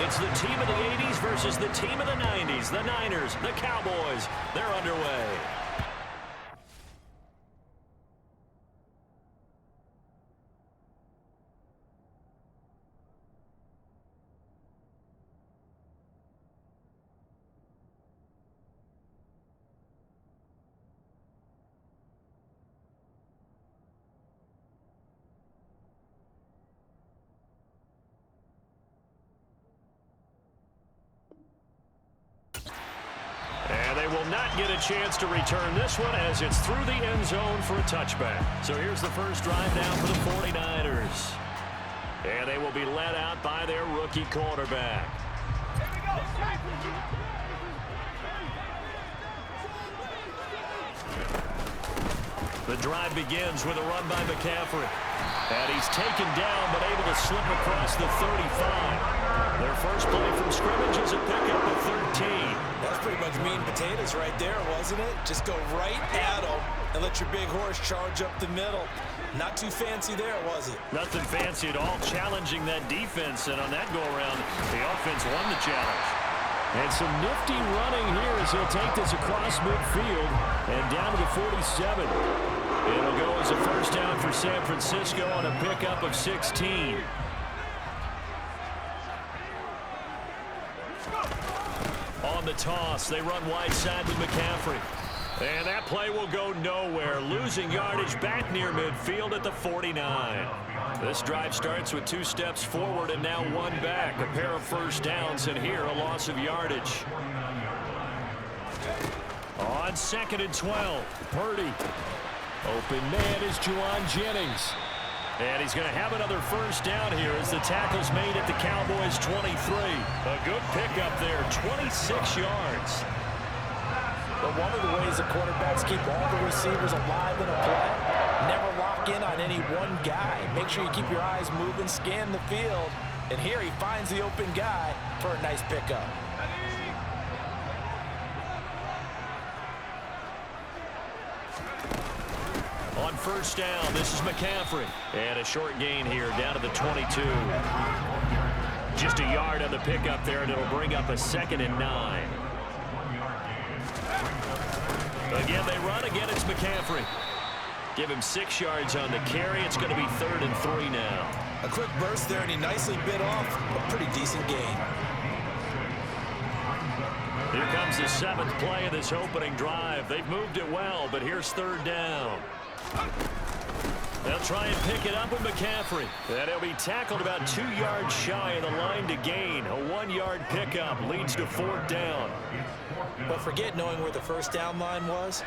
It's the team of the 80s versus the team of the 90s. The Niners, the Cowboys, they're underway. And they will not get a chance to return this one as it's through the end zone for a touchback. So here's the first drive down for the 49ers. And they will be led out by their rookie quarterback. The drive begins with a run by McCaffrey. And he's taken down but able to slip across the 35. Their first play from scrimmage is a pickup of 13. That's pretty much meat and potatoes right there, wasn't it? Just go right at them and let your big horse charge up the middle. Not too fancy there, was it? Nothing fancy at all, challenging that defense. And on that go-around, the offense won the challenge. And some nifty running here as he'll take this across midfield and down to the 47. It'll go as a first down for San Francisco on a pickup of 16. On the toss, they run wide side with McCaffrey. And that play will go nowhere, losing yardage back near midfield at the 49. This drive starts with 2 steps forward and now 1 back. A pair of first downs, and here a loss of yardage. On 2nd and 12, Purdy. Open man is Juwan Jennings. And he's going to have another first down here as the tackle's made at the Cowboys' 23. A good pickup there, 26 yards. But one of the ways the quarterbacks keep all the receivers alive in a play, never lock in on any one guy. Make sure you keep your eyes moving, scan the field. And here he finds the open guy for a nice pickup. On first down, this is McCaffrey. And a short gain here down to the 22. Just a yard on the pickup there, and it'll bring up a 2nd and 9. Again, they run. Again, it's McCaffrey. Give him 6 yards on the carry. It's going to be 3rd and 3 now. A quick burst there, and he nicely bit off a pretty decent gain. Here comes the 7th play of this opening drive. They've moved it well, but here's 3rd down. They'll try and pick it up with McCaffrey. And he'll be tackled about 2 yards shy of the line to gain. A 1-yard pickup leads to 4th down. But forget knowing where the first down line was.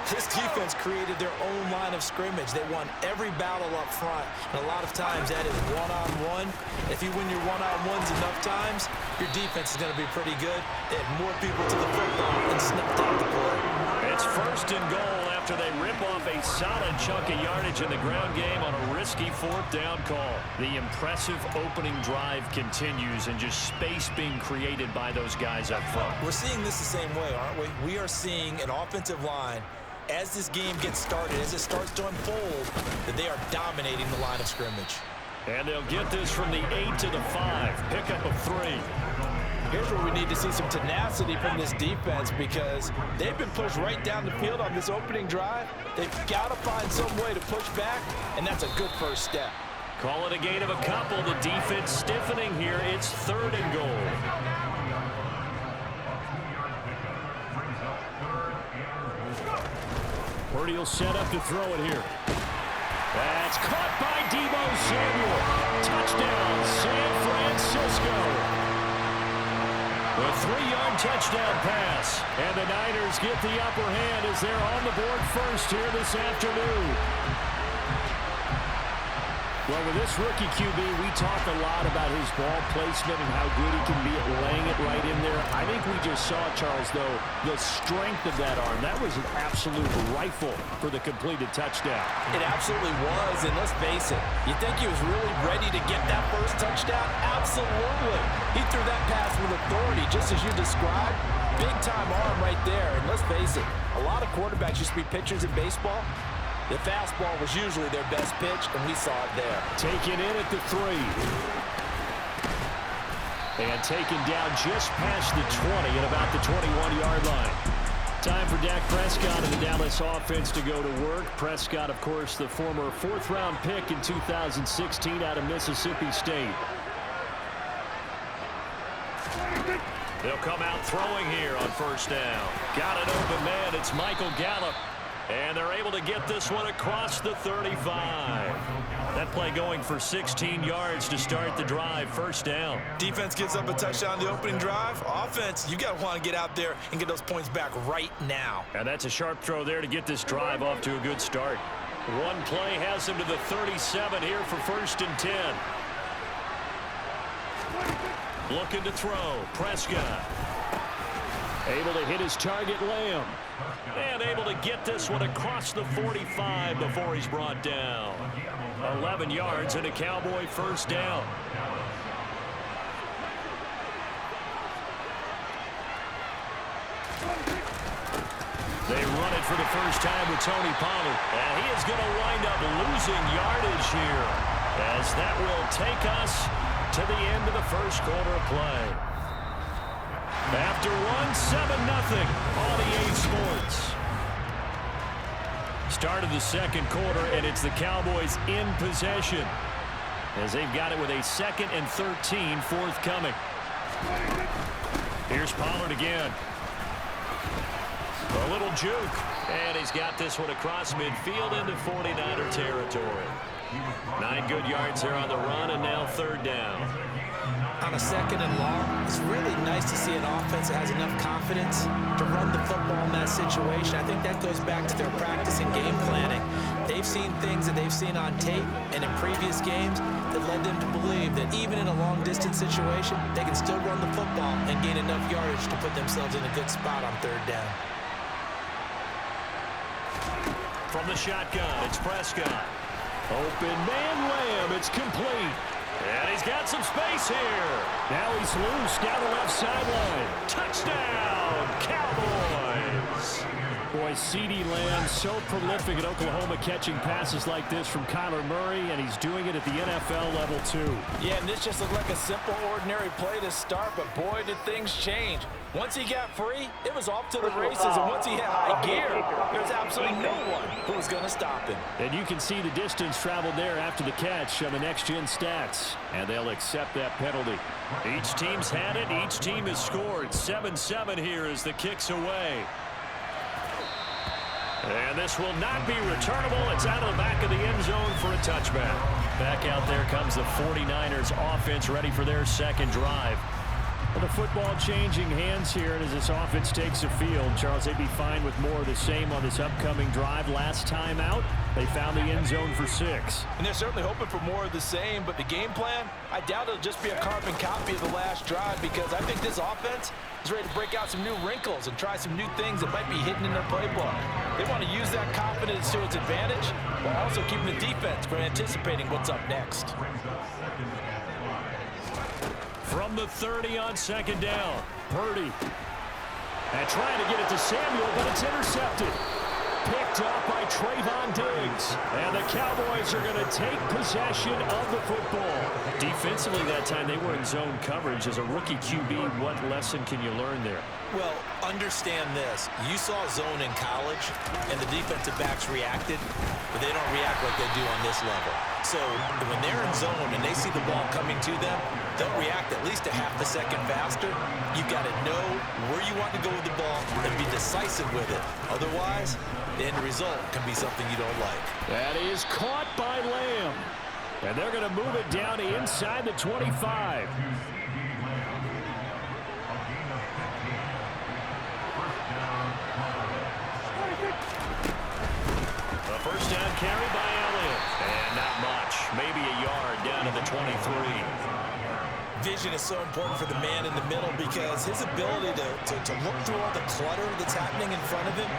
This defense created their own line of scrimmage. They won every battle up front. And a lot of times that is one-on-one. If you win your one-on-ones enough times, your defense is going to be pretty good. They had more people to the football and snuffed out the play. It's 1st and goal after they rip off a solid chunk of yardage in the ground game on a risky 4th down call. The impressive opening drive continues and just space being created by those guys up front. We're seeing this the same way, aren't we? We are seeing an offensive line, as this game gets started, as it starts to unfold, that they are dominating the line of scrimmage. And they'll get this from the 8 to the 5. Pickup of 3. Here's where we need to see some tenacity from this defense because they've been pushed right down the field on this opening drive. They've got to find some way to push back, and that's a good first step. Call it a gain of a couple. The defense stiffening here. It's 3rd and goal. Purdy will set up to throw it here. That's caught by Deebo Samuel. Touchdown, San Francisco. A 3-yard touchdown pass. And the Niners get the upper hand as they're on the board first here this afternoon. Well, with this rookie QB, we talk a lot about his ball placement and how good he can be at laying it right in there. I think we just saw, Charles, though, the strength of that arm. That was an absolute rifle for the completed touchdown. It absolutely was, and let's face it, you think he was really ready to get that first touchdown? Absolutely. He threw that pass with authority, just as you described. Big-time arm right there, and let's face it, a lot of quarterbacks used to be pitchers in baseball. The fastball was usually their best pitch, and we saw it there. Taken in at the 3. And taken down just past the 20 at about the 21-yard line. Time for Dak Prescott and the Dallas offense to go to work. Prescott, of course, the former fourth-round pick in 2016 out of Mississippi State. They'll come out throwing here on first down. Got an open man. It's Michael Gallup. And they're able to get this one across the 35. That play going for 16 yards to start the drive. First down. Defense gives up a touchdown the opening drive. Offense, you got to want to get out there and get those points back right now. And that's a sharp throw there to get this drive off to a good start. One play has him to the 37 here for 1st and 10. Looking to throw. Prescott. Able to hit his target, Lamb. And able to get this one across the 45 before he's brought down. 11 yards and a Cowboy first down. They run it for the first time with Tony Pollard. And he is going to wind up losing yardage here, as that will take us to the end of the first quarter of play. After one, 7-0 on EA Sports. Start of the second quarter, and it's the Cowboys in possession, as they've got it with a 2nd and 13 forthcoming. Here's Pollard again. A little juke, and he's got this one across midfield into 49er territory. 9 good yards there on the run, and now 3rd down. On a 2nd and long, it's really nice to see an offense that has enough confidence to run the football in that situation. I think that goes back to their practice and game planning. They've seen things that they've seen on tape and in previous games that led them to believe that even in a long-distance situation, they can still run the football and gain enough yardage to put themselves in a good spot on 3rd down. From the shotgun, it's Prescott. Open man, Lamb. It's complete. And he's got some space here. Now he's loose down the left sideline. Touchdown, Cowboys. Boy, CeeDee Lamb so prolific at Oklahoma, catching passes like this from Kyler Murray, and he's doing it at the NFL level too. Yeah, and this just looked like a simple, ordinary play to start, but boy, did things change. Once he got free, it was off to the races, and once he hit high gear, there's absolutely no one who was going to stop him. And you can see the distance traveled there after the catch on the next-gen stats, and they'll accept that penalty. Each team's had it. Each team has scored. 7-7 here as the kick's away. And this will not be returnable. It's out of the back of the end zone for a touchback. Back out there comes the 49ers offense, ready for their second drive. Well, the football changing hands here, and as this offense takes the field, Charles, they'd be fine with more of the same on this upcoming drive. Last time out, they found the end zone for 6. And they're certainly hoping for more of the same, but the game plan, I doubt it'll just be a carbon copy of the last drive, because I think this offense is ready to break out some new wrinkles and try some new things that might be hidden in their playbook. They want to use that confidence to its advantage, while also keeping the defense from anticipating what's up next. From the 30 on 2nd down, Purdy. And trying to get it to Samuel, but it's intercepted. Picked up by Trayvon Diggs. And the Cowboys are going to take possession of the football. Defensively that time, they were in zone coverage. As a rookie QB, what lesson can you learn there? Well, understand this. You saw zone in college, and the defensive backs reacted, but they don't react like they do on this level. So when they're in zone and they see the ball coming to them, they'll react at least a half a second faster. You've got to know where you want to go with the ball and be decisive with it. Otherwise, the end result can be something you don't like. That is caught by Lamb. And they're going to move it down to inside the 25. A first down carry by Elliott. And not much. Maybe a yard down to the 23. Vision is so important for the man in the middle, because his ability to look through all the clutter that's happening in front of him,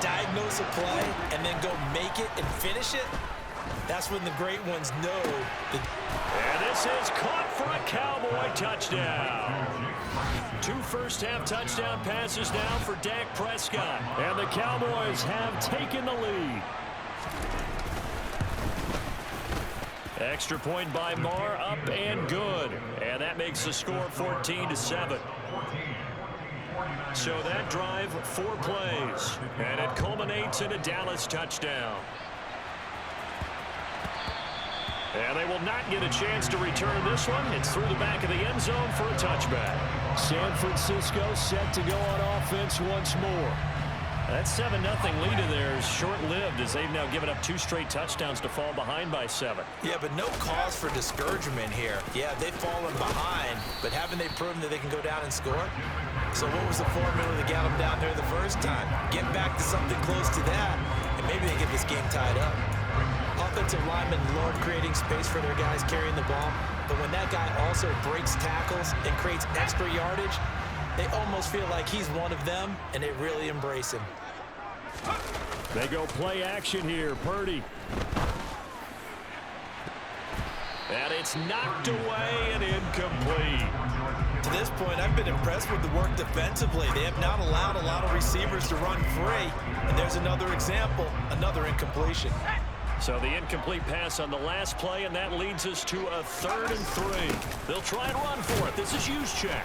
diagnose a play, and then go make it and finish it, that's when the great ones know. And this is caught for a Cowboy touchdown. 2 first-half touchdown passes now for Dak Prescott. And the Cowboys have taken the lead. Extra point by Marr, up and good. And that makes the score 14-7. So that drive, 4 plays. And it culminates in a Dallas touchdown. And they will not get a chance to return this one. It's through the back of the end zone for a touchback. San Francisco set to go on offense once more. That 7-0 lead in there is short-lived as they've now given up 2 straight touchdowns to fall behind by 7. Yeah, but no cause for discouragement here. Yeah, they've fallen behind, but haven't they proven that they can go down and score? So what was the formula that got them down there the first time? Get back to something close to that, and maybe they get this game tied up. Offensive linemen love creating space for their guys carrying the ball, but when that guy also breaks tackles and creates extra yardage, they almost feel like he's one of them, and they really embrace him. They go play action here. Purdy. And it's knocked away and incomplete. To this point, I've been impressed with the work defensively. They have not allowed a lot of receivers to run free, and there's another example, another incompletion. So the incomplete pass on the last play, and that leads us to a 3rd and 3. They'll try and run for it. This is Juszczyk.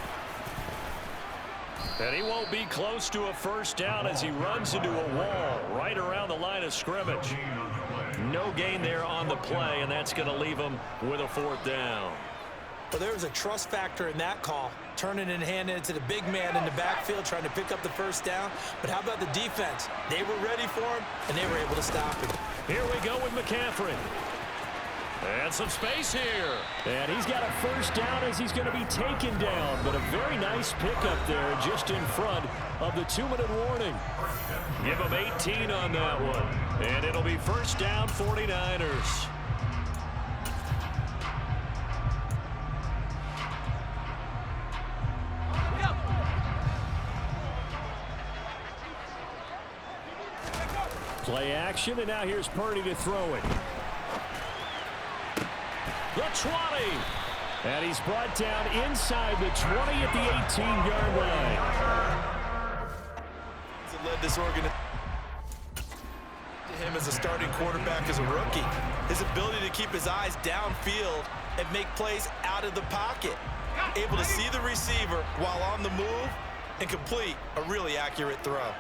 And he won't be close to a first down as he runs into a wall right around the line of scrimmage. No gain there on the play, and that's going to leave him with a 4th down. Well, there was a trust factor in that call, turning and handing it to the big man in the backfield, trying to pick up the first down. But how about the defense? They were ready for him, and they were able to stop him. Here we go with McCaffrey. And some space here. And he's got a first down as he's going to be taken down. But a very nice pickup there just in front of the 2-minute warning. Give him 18 on that one. And it'll be first down 49ers. Play action, and now here's Purdy to throw it. The 20. And he's brought down inside the 20 at the 18-yard line. It led this organization to him as a starting quarterback as a rookie. His ability to keep his eyes downfield and make plays out of the pocket. Able to see the receiver while on the move and complete a really accurate throw.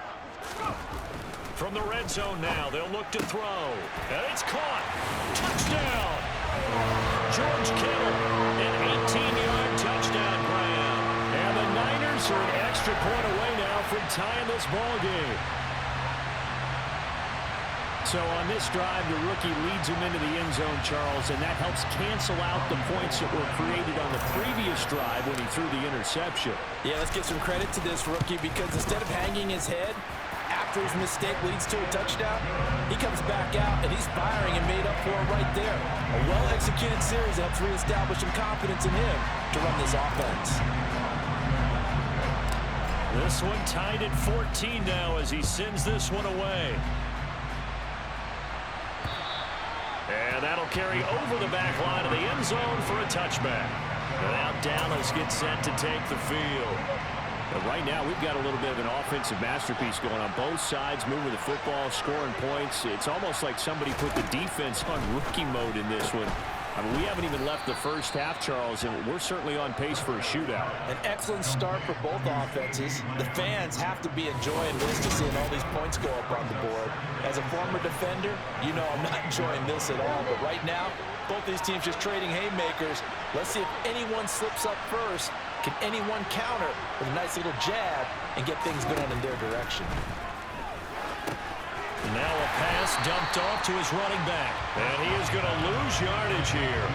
From the red zone now, they'll look to throw. And it's caught. Touchdown. George Kittle, an 18-yard touchdown grab. And the Niners are an extra point away now from tying this ball game. So on this drive, the rookie leads him into the end zone, Charles, and that helps cancel out the points that were created on the previous drive when he threw the interception. Yeah, let's give some credit to this rookie because instead of hanging his head after his mistake leads to a touchdown, he comes back out and he's firing and made up for it right there. A well-executed series helps reestablish some confidence in him to run this offense. This one tied at 14 now as he sends this one away. And that'll carry over the back line of the end zone for a touchback. Now Dallas gets set to take the field. But right now, we've got a little bit of an offensive masterpiece going on both sides, moving the football, scoring points. It's almost like somebody put the defense on rookie mode in this one. I mean, we haven't even left the first half, Charles, and we're certainly on pace for a shootout. An excellent start for both offenses. The fans have to be enjoying this to seeing all these points go up on the board. As a former defender, you know I'm not enjoying this at all. But right now, both these teams just trading haymakers. Let's see if anyone slips up first. Can anyone counter with a nice little jab and get things going in their direction? Now a pass dumped off to his running back. And he is going to lose yardage here.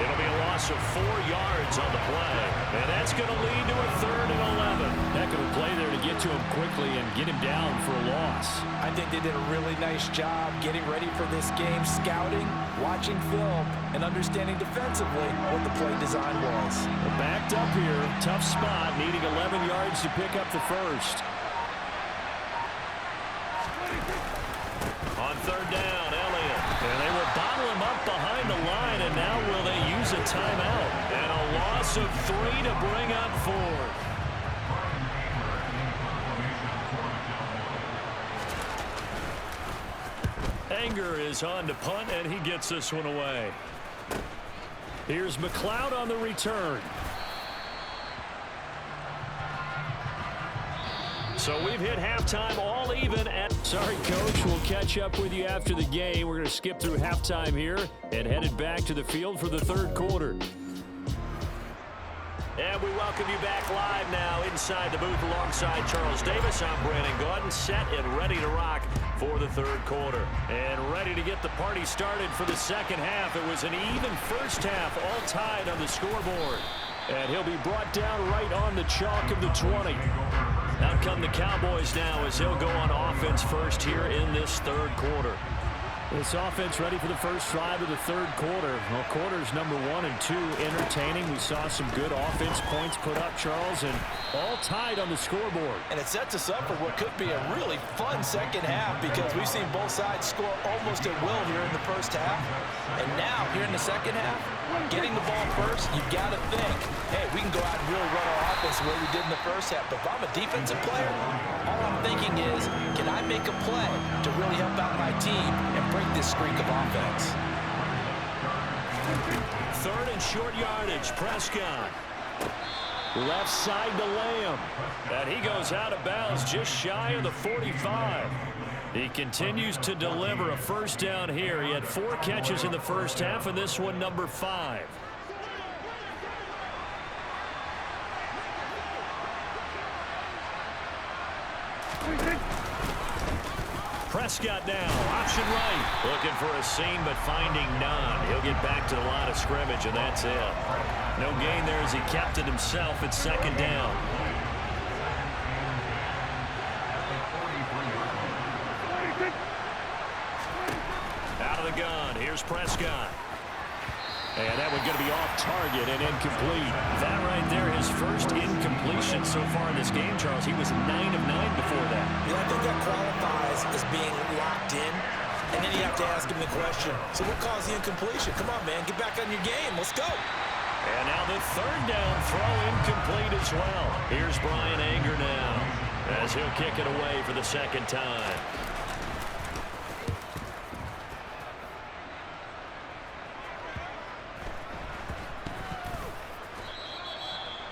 It'll be a loss of 4 yards on the play. And that's going to lead to a 3rd and 11. Heck of a play there to get to him quickly and get him down for a loss. I think they did a really nice job getting ready for this game, scouting, watching film, and understanding defensively what the play design was. They're backed up here. Tough spot, needing 11 yards to pick up the first. On 3rd down, Elliott. And they will bottle him up behind the line, and now will they use a timeout? And a loss of 3 to bring up 4th. Anger is on to punt, and he gets this one away. Here's McLeod on the return. So we've hit halftime all even. Sorry, Coach. We'll catch up with you after the game. We're going to skip through halftime here and headed back to the field for the third quarter. And we welcome you back live now inside the booth alongside Charles Davis. I'm Brandon Gaudin, set and ready to rock for the third quarter. And ready to get the party started for the second half. It was an even first half, all tied on the scoreboard. And he'll be brought down right on the chalk of the 20. Out come the Cowboys now as he'll go on offense first here in this third quarter. This offense ready for the first drive of the third quarter. Well, quarters number 1 and 2 entertaining. We saw some good offense points put up, Charles, and all tied on the scoreboard. And it sets us up for what could be a really fun second half because we've seen both sides score almost at will here in the first half. And now, here in the second half, getting the ball first, you've got to think, hey, we can go out and really run our offense the way we did in the first half. But if I'm a defensive player, all I'm thinking is, can I make a play to really help out my team and break this streak of offense? Third and short yardage, Prescott. Left side to Lamb. And he goes out of bounds just shy of the 45. He continues to deliver a first down here. He had 4 catches in the first half, and this one number 5. Prescott now, option right. Looking for a seam, but finding none. He'll get back to the line of scrimmage, and that's it. No gain there as he kept it himself at second down. Out of the gun, here's Prescott. And that one's going to be off target and incomplete. That right there, his first incompletion so far in this game, Charles. He was 9 of 9 before that. Yeah, I think that qualifies as being locked in. And then you have to ask him the question, so what caused the incompletion? Come on, man, get back on your game. Let's go. And now the third down throw incomplete as well. Here's Brian Anger now as he'll kick it away for the second time.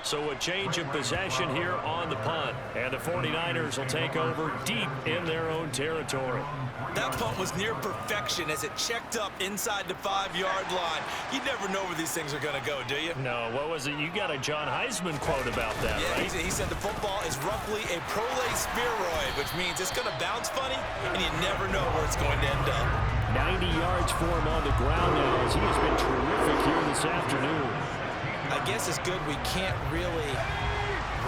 So a change of possession here on the punt. And the 49ers will take over deep in their own territory. That punt was near perfection as it checked up inside the 5-yard line. You never know where these things are going to go, do you? No, what was it? You got a John Heisman quote about that, yeah, right? He said the football is roughly a prolate spheroid, which means it's going to bounce funny, and you never know where it's going to end up. 90 yards for him on the ground now as he has been terrific here this afternoon. I guess it's good we can't really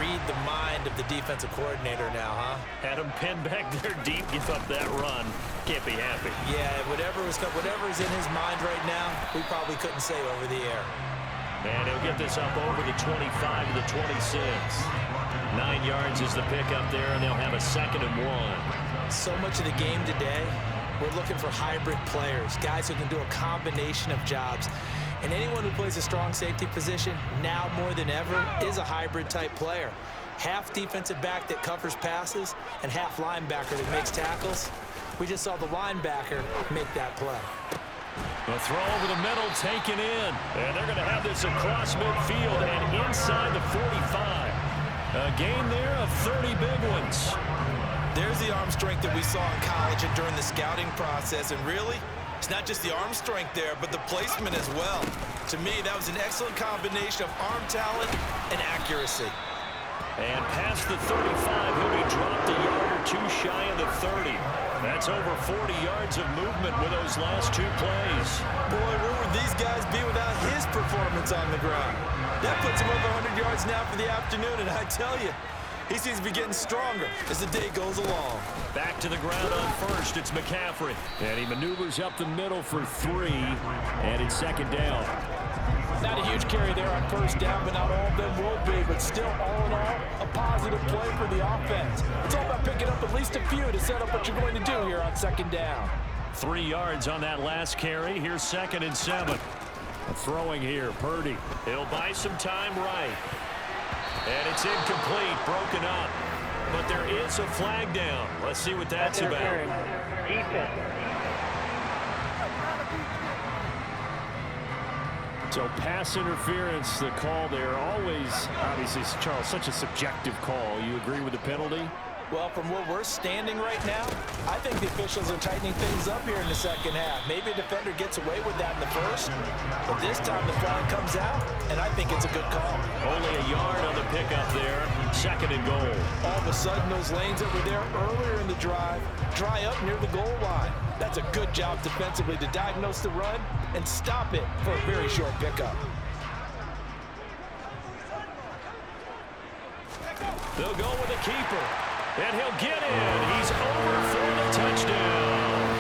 read the mind of the defensive coordinator now, huh? Had him pinned back there deep, give up that run. Can't be happy. Yeah, whatever is in his mind right now, we probably couldn't say over the air. And he'll get this up over the 25 to the 26. 9 yards is the pickup there, and they'll have a 2nd and 1. So much of the game today, we're looking for hybrid players, guys who can do a combination of jobs. And anyone who plays a strong safety position, now more than ever, is a hybrid-type player. Half defensive back that covers passes and half linebacker that makes tackles. We just saw the linebacker make that play. The throw over the middle taken in. And they're going to have this across midfield and inside the 45. A gain there of 30 big ones. There's the arm strength that we saw in college and during the scouting process. And really, it's not just the arm strength there, but the placement as well. To me, that was an excellent combination of arm talent and accuracy. And past the 35, he'll be dropped a yard or 2 shy of the 30. That's over 40 yards of movement with those last 2 plays. Boy, where would these guys be without his performance on the ground? That puts him over 100 yards now for the afternoon, and I tell you, he seems to be getting stronger as the day goes along. Back to the ground on first, it's McCaffrey. And he maneuvers up the middle for 3, and it's 2nd down. Not a huge carry there on first down, but not all of them will be. But still, all in all, a positive play for the offense. It's all about picking up at least a few to set up what you're going to do here on 2nd down. 3 yards on that last carry. Here's 2nd and 7. Throwing here, Purdy. He'll buy some time right. And it's incomplete, broken up. But there is a flag down. Let's see what that's about. So pass interference, the call there. Always, obviously, Charles, such a subjective call. You agree with the penalty? Well, from where we're standing right now, I think the officials are tightening things up here in the second half. Maybe a defender gets away with that in the first, but this time the flag comes out, and I think it's a good call. Only a yard on the pickup there. 2nd and goal. All of a sudden, those lanes that were there earlier in the drive dry up near the goal line. That's a good job defensively to diagnose the run and stop it for a very short pickup. They'll go with the keeper. And he'll get in. He's over for the touchdown.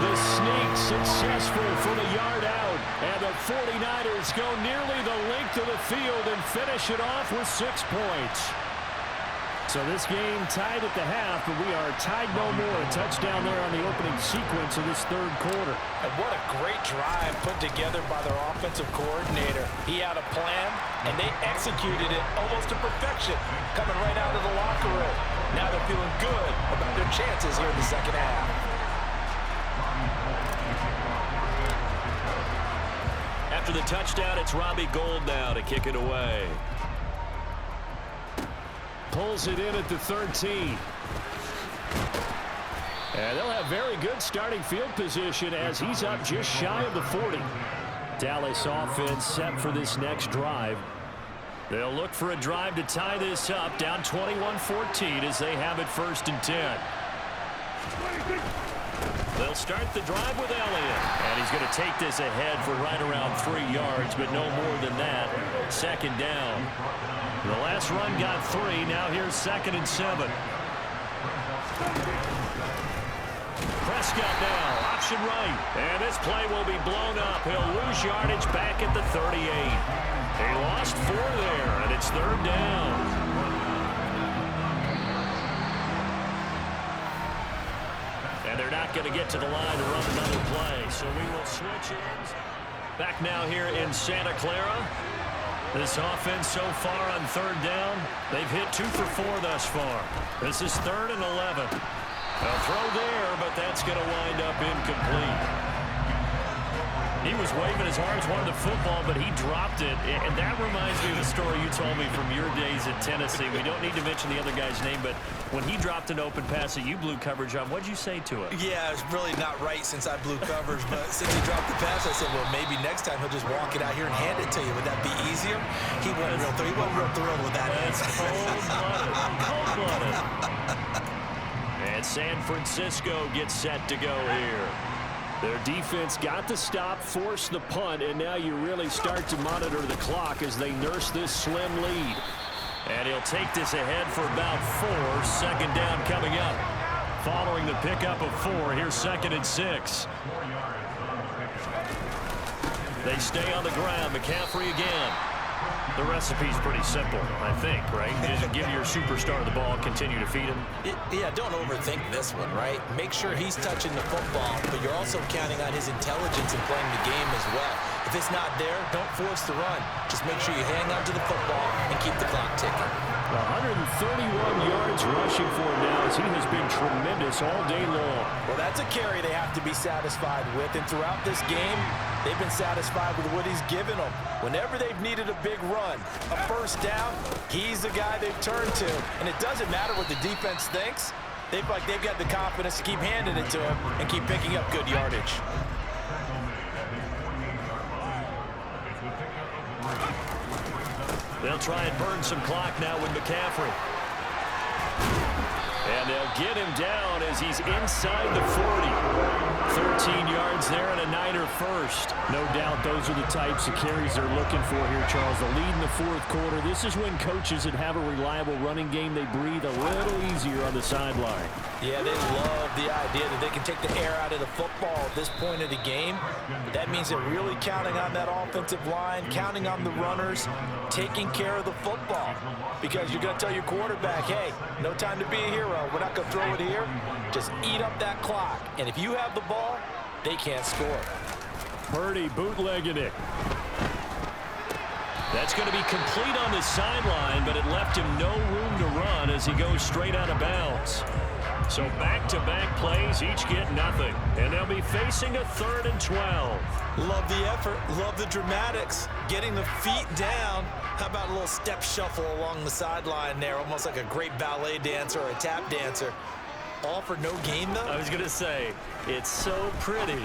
The sneak successful from a yard out. And the 49ers go nearly the length of the field and finish it off with 6 points. So this game tied at the half, but we are tied no more. A touchdown there on the opening sequence of this 3rd quarter. And what a great drive put together by their offensive coordinator. He had a plan, and they executed it almost to perfection, coming right out of the locker room. Now they're feeling good about their chances here in the second half. After the touchdown, it's Robbie Gould now to kick it away. Pulls it in at the 13. And they'll have very good starting field position as he's up just shy of the 40. Dallas offense set for this next drive. They'll look for a drive to tie this up, down 21-14 as they have it 1st and 10. They'll start the drive with Elliott. And he's going to take this ahead for right around 3 yards, but no more than that. 2nd down. The last run got 3. Now here's 2nd and 7. Prescott now, option right. And this play will be blown up. He'll lose yardage back at the 38. He lost 4 there, and it's 3rd down. And they're not going to get to the line to run another play, so we will switch ends. Back now here in Santa Clara. This offense so far on 3rd down, they've hit 2 for 4 thus far. This is 3rd and 11. A throw there, but that's going to wind up incomplete. He was waving his arms, wanted the football, but he dropped it. And that reminds me of the story you told me from your days at Tennessee. We don't need to mention the other guy's name, but when he dropped an open pass that you blew coverage on, what did you say to it? Yeah, it's really not right since I blew coverage, but since he dropped the pass, I said, well, maybe next time he'll just walk it out here and hand it to you. Would that be easier? He wasn't real thrilled with that. That's cold-blooded. Cold-blooded. And San Francisco gets set to go here. Their defense got the stop, forced the punt, and now you really start to monitor the clock as they nurse this slim lead. And he'll take this ahead for about 4. 2nd down coming up. Following the pickup of 4, here's 2nd and 6. They stay on the ground. McCaffrey again. The recipe's pretty simple, I think, right? Just give your superstar the ball, continue to feed him. Yeah, don't overthink this one, right? Make sure he's touching the football, but you're also counting on his intelligence in playing the game as well. If it's not there, don't force the run. Just make sure you hang on to the football and keep the clock ticking. 131 yards rushing for him now as he has been tremendous all day long. Well, that's a carry they have to be satisfied with, and throughout this game, they've been satisfied with what he's given them. Whenever they've needed a big run, a 1st down, he's the guy they've turned to. And it doesn't matter what the defense thinks. They've got the confidence to keep handing it to him and keep picking up good yardage. They'll try and burn some clock now with McCaffrey. And they'll get him down as he's inside the 40. 13 yards there and a Niner first. No doubt those are the types of carries they're looking for here, Charles. The lead in the 4th quarter. This is when coaches that have a reliable running game, they breathe a little easier on the sideline. Yeah, they love the idea that they can take the air out of the football at this point of the game. That means they're really counting on that offensive line, counting on the runners, taking care of the football. Because you're going to tell your quarterback, hey, no time to be a hero. We're not going to throw it here. Just eat up that clock. And if you have the ball, they can't score. Purdy bootlegging it. That's going to be complete on the sideline, but it left him no room to run as he goes straight out of bounds. So back-to-back plays, each get nothing. And they'll be facing a 3rd and 12. Love the effort. Love the dramatics. Getting the feet down. How about a little step shuffle along the sideline there, almost like a great ballet dancer or a tap dancer. All for no gain, though? I was going to say, it's so pretty,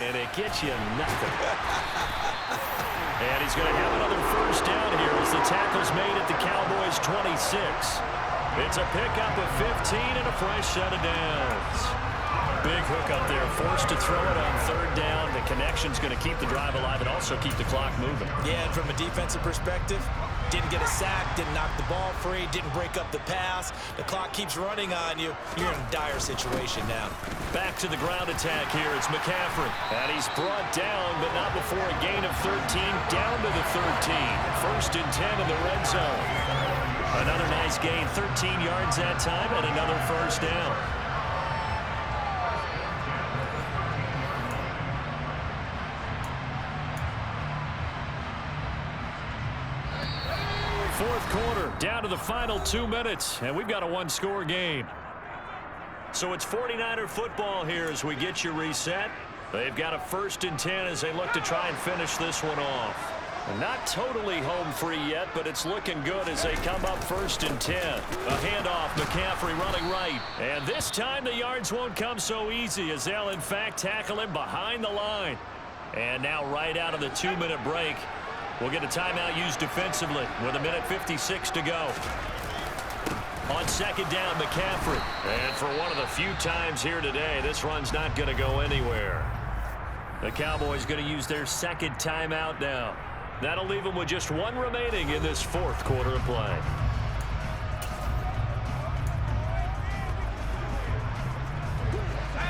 and it gets you nothing. And he's going to have another first down here as the tackle's made at the Cowboys' 26. It's a pickup of 15 and a fresh set of downs. Big hook up there, forced to throw it on 3rd down. The connection's going to keep the drive alive and also keep the clock moving. Yeah, and from a defensive perspective, didn't get a sack, didn't knock the ball free, didn't break up the pass. The clock keeps running on you. You're in a dire situation now. Back to the ground attack here. It's McCaffrey. And he's brought down, but not before a gain of 13, down to the 13. 1st and 10 in the red zone. Another nice gain, 13 yards that time, and another first down. Fourth quarter, down to the final 2 minutes, and we've got a one-score game. So it's 49er football here as we get you reset. They've got a 1st and 10 as they look to try and finish this one off. Not totally home free yet, but it's looking good as they come up 1st and 10. A handoff, McCaffrey running right. And this time the yards won't come so easy as they'll in fact tackle him behind the line. And now right out of the 2-minute break, we'll get a timeout used defensively with 1:56 to go. On 2nd down, McCaffrey. And for one of the few times here today, this run's not going to go anywhere. The Cowboys going to use their 2nd timeout now. That'll leave them with just 1 remaining in this 4th quarter of play.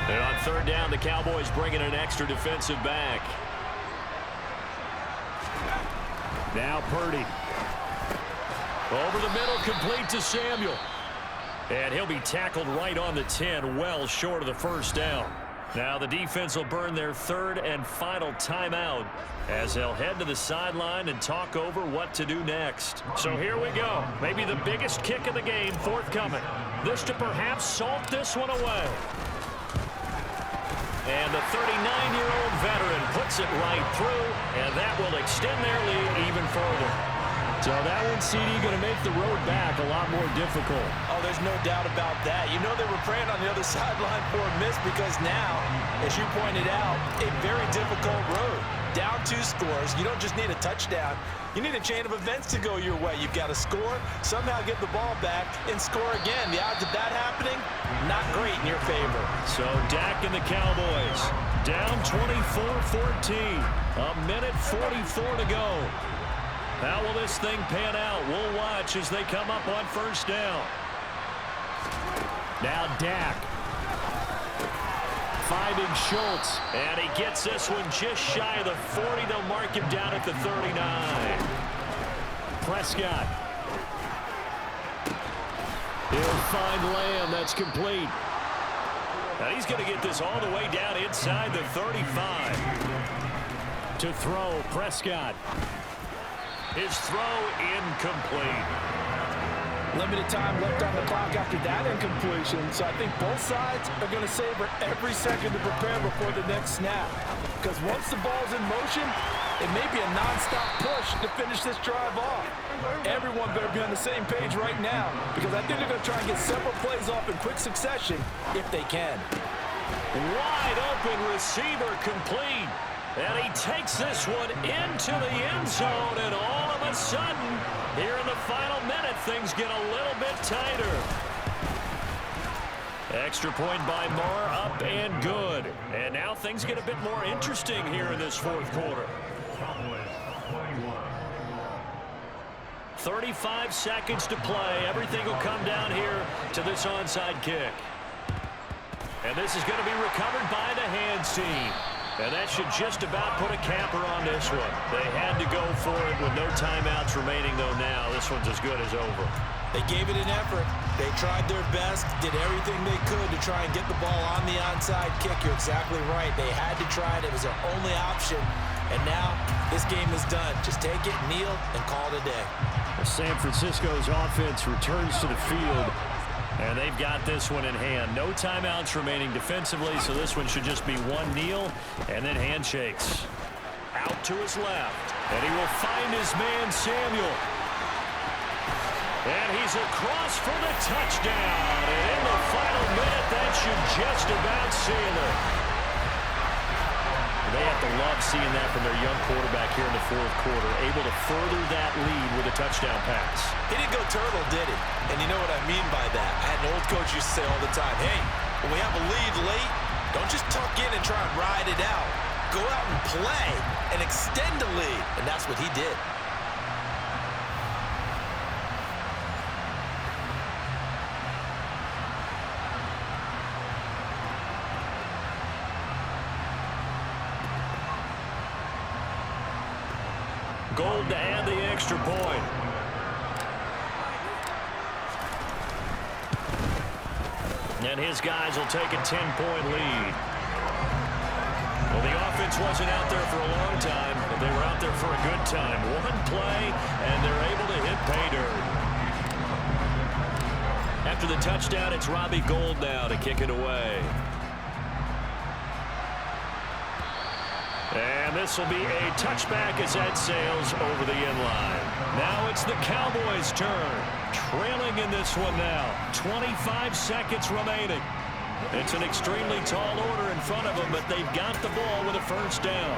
And on 3rd down, the Cowboys bringing an extra defensive back. Now Purdy. Over the middle, complete to Samuel. And he'll be tackled right on the 10, well short of the first down. Now the defense will burn their 3rd and final timeout as they'll head to the sideline and talk over what to do next. So here we go. Maybe the biggest kick of the game forthcoming. This to perhaps salt this one away. And the 39-year-old veteran puts it right through, and that will extend their lead even further. So that one, CD, going to make the road back a lot more difficult. Oh, there's no doubt about that. You know they were praying on the other sideline for a miss because now, as you pointed out, a very difficult road. Down 2 scores. You don't just need a touchdown. You need a chain of events to go your way. You've got to score, somehow get the ball back, and score again. The odds of that happening, not great in your favor. So Dak and the Cowboys down 24-14. 1:44 to go. How will this thing pan out? We'll watch as they come up on 1st down. Now Dak. Finding Schultz. And he gets this one just shy of the 40. They'll mark him down at the 39. Prescott. He'll find Lamb. That's complete. And he's going to get this all the way down inside the 35. To throw, Prescott. His throw incomplete. Limited time left on the clock after that incompletion, so I think both sides are going to savor every second to prepare before the next snap. Because once the ball's in motion, it may be a nonstop push to finish this drive off. Everyone better be on the same page right now, because I think they're going to try and get several plays off in quick succession if they can. Wide open receiver complete. And he takes this one into the end zone, and all of a sudden, here in the final minute, things get a little bit tighter. Extra point by Moore, up and good. And now things get a bit more interesting here in this 4th quarter. 35 seconds to play. Everything will come down here to this onside kick. And this is going to be recovered by the hands team. And that should just about put a capper on this one. They had to go for it with no timeouts remaining, though now. This one's as good as over. They gave it an effort. They tried their best, did everything they could to try and get the ball on the onside kick. You're exactly right. They had to try it. It was their only option. And now this game is done. Just take it, kneel, and call it a day. San Francisco's offense returns to the field And they've got this one in hand. No timeouts remaining defensively, so this one should just be one kneel and then handshakes. Out to his left. And he will find his man, Samuel. And he's across for the touchdown. And in the final minute, that should just about seal it. They have to love seeing that from their young quarterback here in the fourth quarter, able to further that lead with a touchdown pass. He didn't go turtle, did he? And you know what I mean by that. I had an old coach used to say all the time, hey, when we have a lead late, don't just tuck in and try and ride it out. Go out and play and extend the lead. And that's what he did. Gold to add the extra point. And his guys will take a 10-point lead. Well, the offense wasn't out there for a long time, but they were out there for a good time. One play, and they're able to hit pay dirt. After the touchdown, it's Robbie Gould now to kick it away. And this will be a touchback as that sails over the end line. Now it's the Cowboys' turn. Trailing in this one now. 25 seconds remaining. It's an extremely tall order in front of them, but they've got the ball with a first down.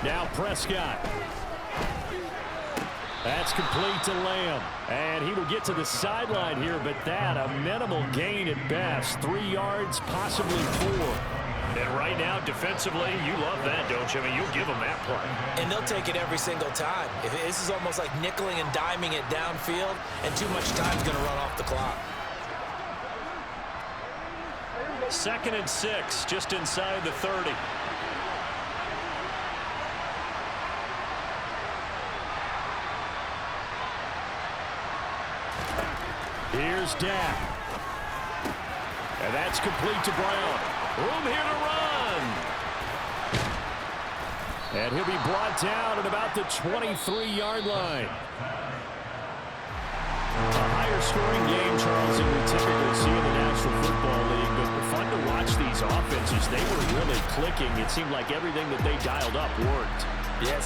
Now Prescott. That's complete to Lamb. And he will get to the sideline here, but that a minimal gain at best. 3 yards, possibly 4. And right now, defensively, you love that, don't you? I mean, you'll give them that play. And they'll take it every single time. This is almost like nickeling and diming it downfield, and too much time's going to run off the clock. 2nd and 6, just inside the 30. Here's Dak. And that's complete to Brown. Room here to run. And he'll be brought down at about the 23-yard line. A higher scoring game, Charles, than we typically see in the National Football League. But fun to watch these offenses. They were really clicking. It seemed like everything that they dialed up worked. Yeah,